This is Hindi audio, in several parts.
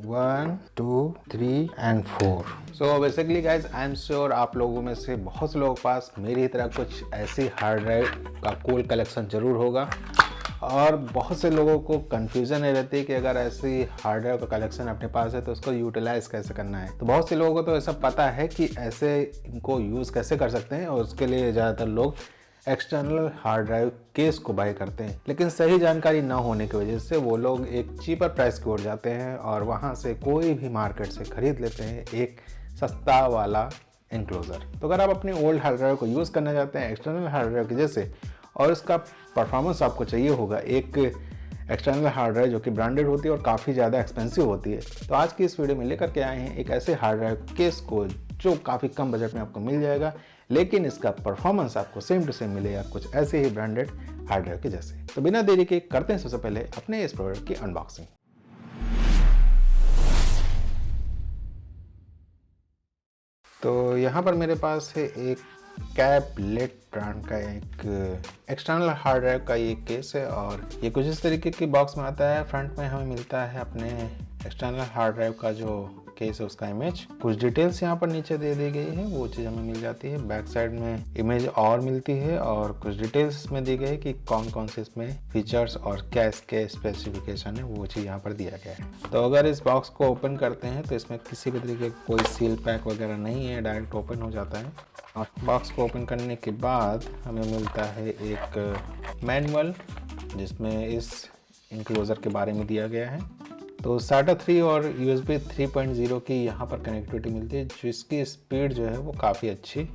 1 2 3 and 4। So basically guys I am sure आप लोगों में से बहुत से लोगों के पास मेरी तरह कुछ ऐसी हार्ड ड्राइव का कूल कलेक्शन जरूर होगा और बहुत से लोगों को कन्फ्यूज़न ये रहती है कि अगर ऐसी हार्ड ड्राइव का कलेक्शन अपने पास है तो उसको यूटिलाइज़ कैसे करना है। तो बहुत से लोगों को तो ऐसा पता है कि ऐसे इनको यूज़ कैसे कर सकते हैं और उसके लिए ज़्यादातर लोग एक्सटर्नल हार्ड ड्राइव केस को बाय करते हैं, लेकिन सही जानकारी ना होने की वजह से वो लोग एक चीपर प्राइस की ओर जाते हैं और वहाँ से कोई भी मार्केट से ख़रीद लेते हैं एक सस्ता वाला एनक्लोज़र। तो अगर आप अपनी ओल्ड हार्ड ड्राइव को यूज़ करना चाहते हैं एक्सटर्नल हार्ड ड्राइव की जैसे और इसका परफॉर्मेंस आपको चाहिए होगा एक एक्सटर्नल हार्ड ड्राइव जो कि ब्रांडेड होती है और काफ़ी ज़्यादा एक्सपेंसिव होती है, तो आज की इस वीडियो में लेकर के आए हैं एक ऐसे हार्ड ड्राइव केस को जो काफ़ी कम बजट में आपको मिल जाएगा, लेकिन इसका परफॉर्मेंस आपको सेम टू सेम मिलेगा कुछ ऐसे ही ब्रांडेड हार्ड ड्राइव के जैसे। तो बिना देरी के करते हैं सबसे पहले अपने इस प्रोडक्ट की अनबॉक्सिंग। तो यहाँ पर मेरे पास है एक कैबलेट ब्रांड का एक एक्सटर्नल हार्ड ड्राइव का ये केस है और ये कुछ इस तरीके की बॉक्स में आता है। फ्रंट में हमें मिलता है अपने एक्सटर्नल हार्ड ड्राइव का जो केस है उसका इमेज, कुछ डिटेल्स यहाँ पर नीचे दे दी गई है, वो चीज़ हमें मिल जाती है। बैक साइड में इमेज और मिलती है और कुछ डिटेल्स इसमें दी गई है कि कौन कौन से इसमें फीचर्स और क्या इसके स्पेसिफिकेशन है, वो चीज़ यहाँ पर दिया गया है। तो अगर इस बॉक्स को ओपन करते हैं तो इसमें किसी भी तरीके का कोई सील पैक वगैरह नहीं है, डायरेक्ट ओपन हो जाता है। और बॉक्स को ओपन करने के बाद हमें मिलता है एक मैनुअल जिसमें इस इंक्लोज़र के बारे में दिया गया है। तो SATA 3 और USB 3.0 की यहाँ पर कनेक्टिविटी मिलती है जिसकी स्पीड जो है वो काफ़ी अच्छी है।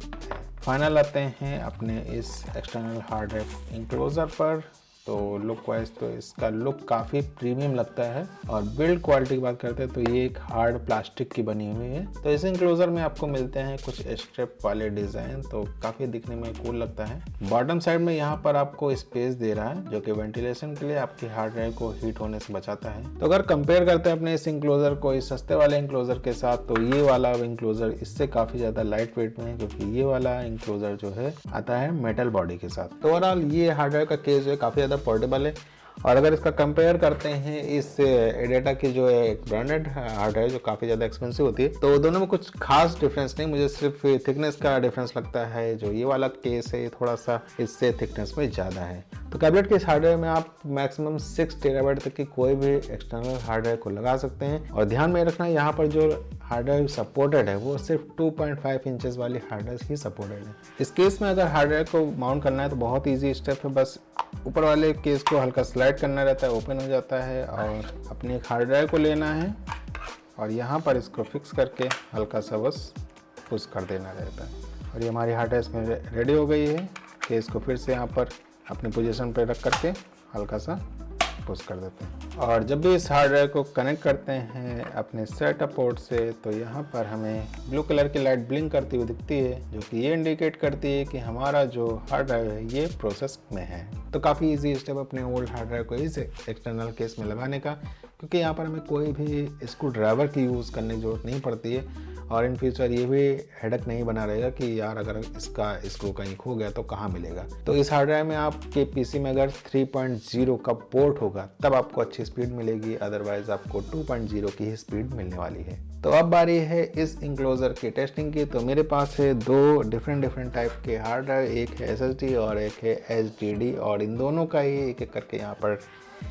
फाइनल आते हैं अपने इस एक्सटर्नल हार्ड ड्राइव इंक्लोज़र पर। तो लुक वाइज तो इसका लुक काफ़ी प्रीमियम लगता है और बिल्ड क्वालिटी की बात करते हैं तो ये एक हार्ड प्लास्टिक की बनी हुई है। तो इस इंक्लोज़र में आपको मिलते हैं कुछ स्ट्रिप वाले डिज़ाइन, तो काफ़ी दिखने में कूल लगता है। बॉटम साइड में यहाँ पर आपको स्पेस दे रहा है जो कि वेंटिलेशन के लिए आपकी हार्ड ड्राइव को हीट होने से बचाता है। तो अगर कंपेयर करते हैं अपने इस इंक्लोज़र को इस सस्ते वाले इंक्लोज़र के साथ, तो ये वाला इंक्लोज़र इससे काफ़ी ज़्यादा लाइट वेट में है क्योंकि ये वाला इंक्लोज़र जो है आता है मेटल बॉडी के साथ। तो ओवरऑल ये हार्ड ड्राइव का केस जो है काफ़ी पोर्टेबल है। और अगर इसका कंपेयर करते हैं इस एडेटा की जो है एक ब्रांडेड हार्ड ड्राइव जो काफ़ी ज़्यादा एक्सपेंसिव होती है, तो दोनों में कुछ खास डिफरेंस नहीं, मुझे सिर्फ थिकनेस का डिफरेंस लगता है। जो ये वाला केस है थोड़ा सा इससे थिकनेस में ज़्यादा है। तो कैबलेट के इस हार्ड ड्राइव में आप मैक्सिमम 6 टेराबाइट तक की कोई भी एक्सटर्नल हार्ड ड्राइव को लगा सकते हैं। और ध्यान में रखना यहाँ पर जो हार्ड ड्राइव सपोर्टेड है वो सिर्फ 2.5 इंचेस वाली हार्ड ड्राइव ही सपोर्टेड है। इस केस में अगर हार्ड ड्राइव को माउंट करना है तो बहुत ईजी स्टेप है, बस ऊपर वाले केस को हल्का स्लाइड करना रहता है, ओपन हो जाता है और अपनी एक हार्ड ड्राइव को लेना है और यहाँ पर इसको फिक्स करके हल्का सा बस पुश कर देना रहता है। और ये हमारी हार्ड ड्राइव इसमें रेडी हो गई है। केस को फिर से यहाँ पर अपनी पोजीशन पर रख करके हल्का सा पुश कर देते हैं। और जब भी इस हार्ड ड्राइव को कनेक्ट करते हैं अपने सेटअप पोर्ट से, तो यहाँ पर हमें ब्लू कलर की लाइट ब्लिंक करती हुई दिखती है जो कि ये इंडिकेट करती है कि हमारा जो हार्ड ड्राइव है ये प्रोसेस में है। तो काफ़ी इजी स्टेप अपने ओल्ड हार्ड ड्राइव को इस एक्सटर्नल केस में लगाने का, क्योंकि यहाँ पर हमें कोई भी स्क्रू ड्राइवर की यूज़ करने की ज़रूरत नहीं पड़ती है। और इन फ्यूचर ये भी हेडक नहीं बना रहेगा कि यार अगर इसका स्क्रू कहीं खो गया तो कहाँ मिलेगा। तो इस हार्ड ड्राइव में आपके पीसी में अगर 3.0 का पोर्ट होगा तब आपको अच्छी स्पीड मिलेगी, अदरवाइज आपको 2.0 की ही स्पीड मिलने वाली है। तो अब बारी है इस इंक्लोज़र की टेस्टिंग की। तो मेरे पास है दो डिफरेंट टाइप के हार्ड ड्राइव, एक है SSD और एक है HDD, और इन दोनों का ही एक एक करके यहाँ पर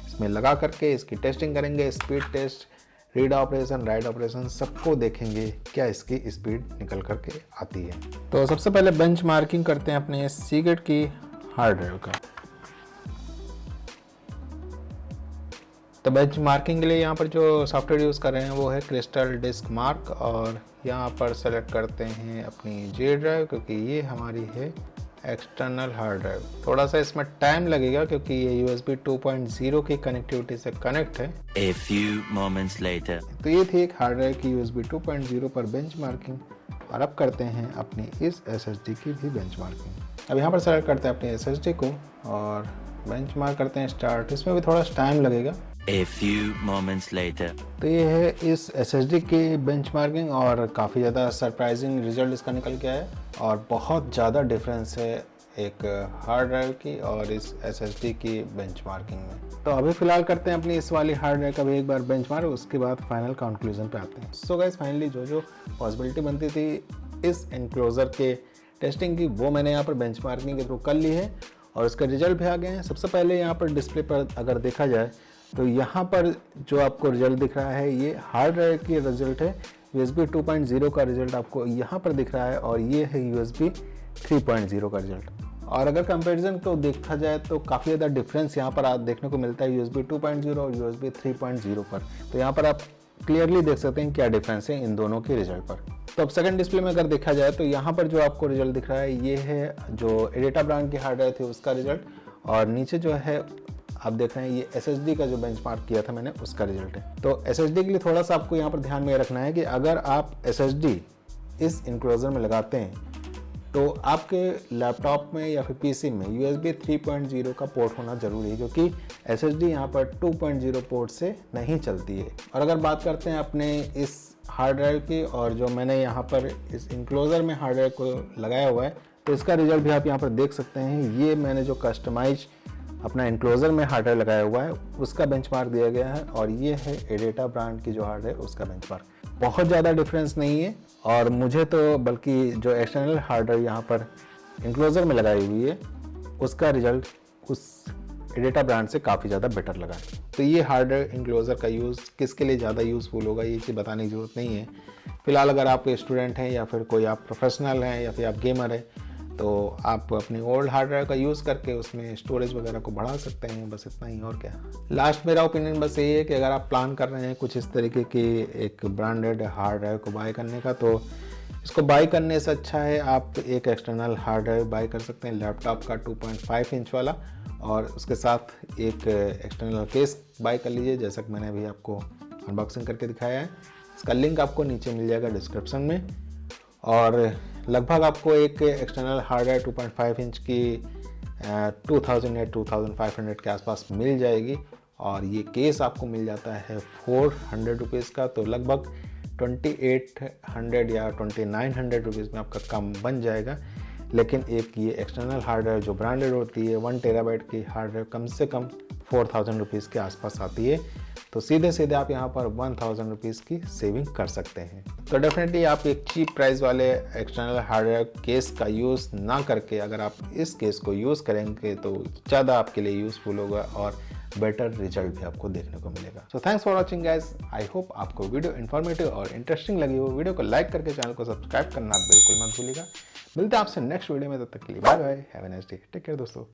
इसमें लगा करके इसकी टेस्टिंग करेंगे। Speed test, read operation, write operation सबको देखेंगे क्या इसकी स्पीड निकल करके आती है। तो सबसे पहले बेंच मार्किंग करते हैं अपने सीगेट की हार्ड ड्राइव का। तो बेंच मार्किंग के लिए यहाँ पर जो सॉफ्टवेयर यूज़ कर रहे हैं वो है क्रिस्टल डिस्क मार्क, और यहाँ पर सेलेक्ट करते हैं अपनी J ड्राइव क्योंकि ये हमारी है एक्सटर्नल हार्ड ड्राइव। थोड़ा सा इसमें टाइम लगेगा क्योंकि ये USB 2.0 की कनेक्टिविटी से कनेक्ट है। A few moments later. तो ये थी एक हार्ड ड्राइव की USB 2.0 पर बेंच मार्किंग, और अब करते हैं अपनी इस SSD की भी बेंच मार्किंग। अब यहाँ पर सेलेक्ट करते हैं अपनी SSD को और बेंच मार्क करते हैं स्टार्ट। इसमें भी थोड़ा टाइम लगेगा। A few moments later. तो ये है इस SSD की बेंचमार्किंग और काफ़ी ज़्यादा सरप्राइजिंग रिजल्ट इसका निकल के आया और बहुत ज़्यादा डिफरेंस है एक हार्ड ड्राइव की और इस SSD की बेंचमार्किंग में। तो अभी फ़िलहाल करते हैं अपनी इस वाली हार्ड ड्राइव का भी एक बार बेंचमार्क, उसके बाद फाइनल कंक्लूजन पे आते हैं। सो गाइस, फाइनली जो पॉसिबिलिटी बनती थी इस एनक्लोज़र के टेस्टिंग की, वो मैंने यहाँ पर बेंचमार्किंग के थ्रू कर ली है और उसका रिजल्ट भी आ गए हैं। सबसे पहले यहाँ पर डिस्प्ले पर अगर देखा जाए तो यहाँ पर जो आपको रिजल्ट दिख रहा है ये हार्ड ड्राइव की रिजल्ट है। USB 2.0 का रिजल्ट आपको यहाँ पर दिख रहा है और ये है USB 3.0 का रिजल्ट। और अगर कंपैरिजन को देखा जाए तो काफ़ी ज़्यादा डिफरेंस यहाँ पर आप देखने को मिलता है USB 2.0 और USB 3.0 पर। तो यहाँ पर आप क्लियरली देख सकते हैं क्या डिफरेंस है इन दोनों के रिजल्ट पर। तो अब सेकंड डिस्प्ले में अगर देखा जाए तो यहाँ पर जो आपको रिजल्ट दिख रहा है ये है जो एडिटा ब्रांड की हार्ड ड्राइव थी उसका रिजल्ट, और नीचे जो है आप देख रहे हैं ये SSD का जो बेंचमार्क किया था मैंने उसका रिजल्ट है। तो SSD के लिए थोड़ा सा आपको यहाँ पर ध्यान में रखना है कि अगर आप SSD इस इनक्लोजर में लगाते हैं तो आपके लैपटॉप में या फिर PC में USB 3.0 का पोर्ट होना जरूरी है, क्योंकि SSD यहाँ पर 2.0 पोर्ट से नहीं चलती है। और अगर बात करते हैं अपने इस हार्ड ड्राइव की, और जो मैंने यहाँ पर इस इनक्लोजर में हार्ड ड्राइव को लगाया हुआ है तो इसका रिजल्ट भी आप यहाँ पर देख सकते हैं। ये मैंने जो कस्टमाइज अपना इनक्लोजर में हार्ड ड्राइव लगाया हुआ है उसका बेंचमार्क दिया गया है, और ये है एडिटा ब्रांड की जो हार्ड ड्राइव उसका बेंचमार्क। बहुत ज़्यादा डिफरेंस नहीं है, और मुझे तो बल्कि जो एक्सटर्नल हार्ड ड्राइव यहाँ पर इनक्लोजर में लगाई हुई है उसका रिजल्ट उस एडिटा ब्रांड से काफ़ी ज़्यादा बेटर लगा है। तो ये हार्ड ड्राइव इनक्लोजर का यूज़ किसके लिए ज़्यादा यूज़फुल होगा ये चीज़ बताने की ज़रूरत नहीं है। फिलहाल अगर आप स्टूडेंट हैं या फिर कोई आप प्रोफेशनल हैं या फिर आप गेमर हैं तो आप अपनी ओल्ड हार्ड ड्राइव का यूज़ करके उसमें स्टोरेज वगैरह को बढ़ा सकते हैं, बस इतना ही। और क्या, लास्ट मेरा ओपिनियन बस यही है कि अगर आप प्लान कर रहे हैं कुछ इस तरीके की एक ब्रांडेड हार्ड ड्राइव को बाय करने का, तो इसको बाय करने से अच्छा है आप एक एक्सटर्नल हार्ड ड्राइव बाय कर सकते हैं लैपटॉप का 2.5 इंच वाला, और उसके साथ एक एक्सटर्नल केस बाय कर लीजिए, जैसा कि मैंने अभी आपको अनबॉक्सिंग करके दिखाया है। इसका लिंक आपको नीचे मिल जाएगा डिस्क्रिप्शन में। और लगभग आपको एक एक्सटर्नल हार्ड ड्राइव 2.5 इंच की 2000 या 2500 के आसपास मिल जाएगी, और ये केस आपको मिल जाता है 400 रुपीज़ का। तो लगभग 2800 या 2900 रुपीज़ में आपका काम बन जाएगा। लेकिन एक ये एक्सटर्नल हार्ड ड्राइव जो ब्रांडेड होती है 1 टेराबाइट की हार्ड ड्राइव कम से कम 4000 रुपीज़ के आसपास आती है। तो सीधे सीधे आप यहाँ पर 1000 रुपीज़ की सेविंग कर सकते हैं। तो डेफिनेटली आप एक चीप प्राइस वाले एक्सटर्नल हार्ड ड्राइव केस का यूज़ ना करके अगर आप इस केस को यूज़ करेंगे तो ज़्यादा आपके लिए यूज़फुल होगा और बेटर रिजल्ट भी आपको देखने को मिलेगा। So thanks for watching guys. I hope आपको वीडियो इन्फॉर्मेटिव और इंटरेस्टिंग लगी हो। वीडियो को लाइक करके चैनल को सब्सक्राइब करना बिल्कुल मत भूलिएगा। मिलते हैं आपसे नेक्स्ट वीडियो में, तब तक के लिए bye bye, have a nice day, take care दोस्तों।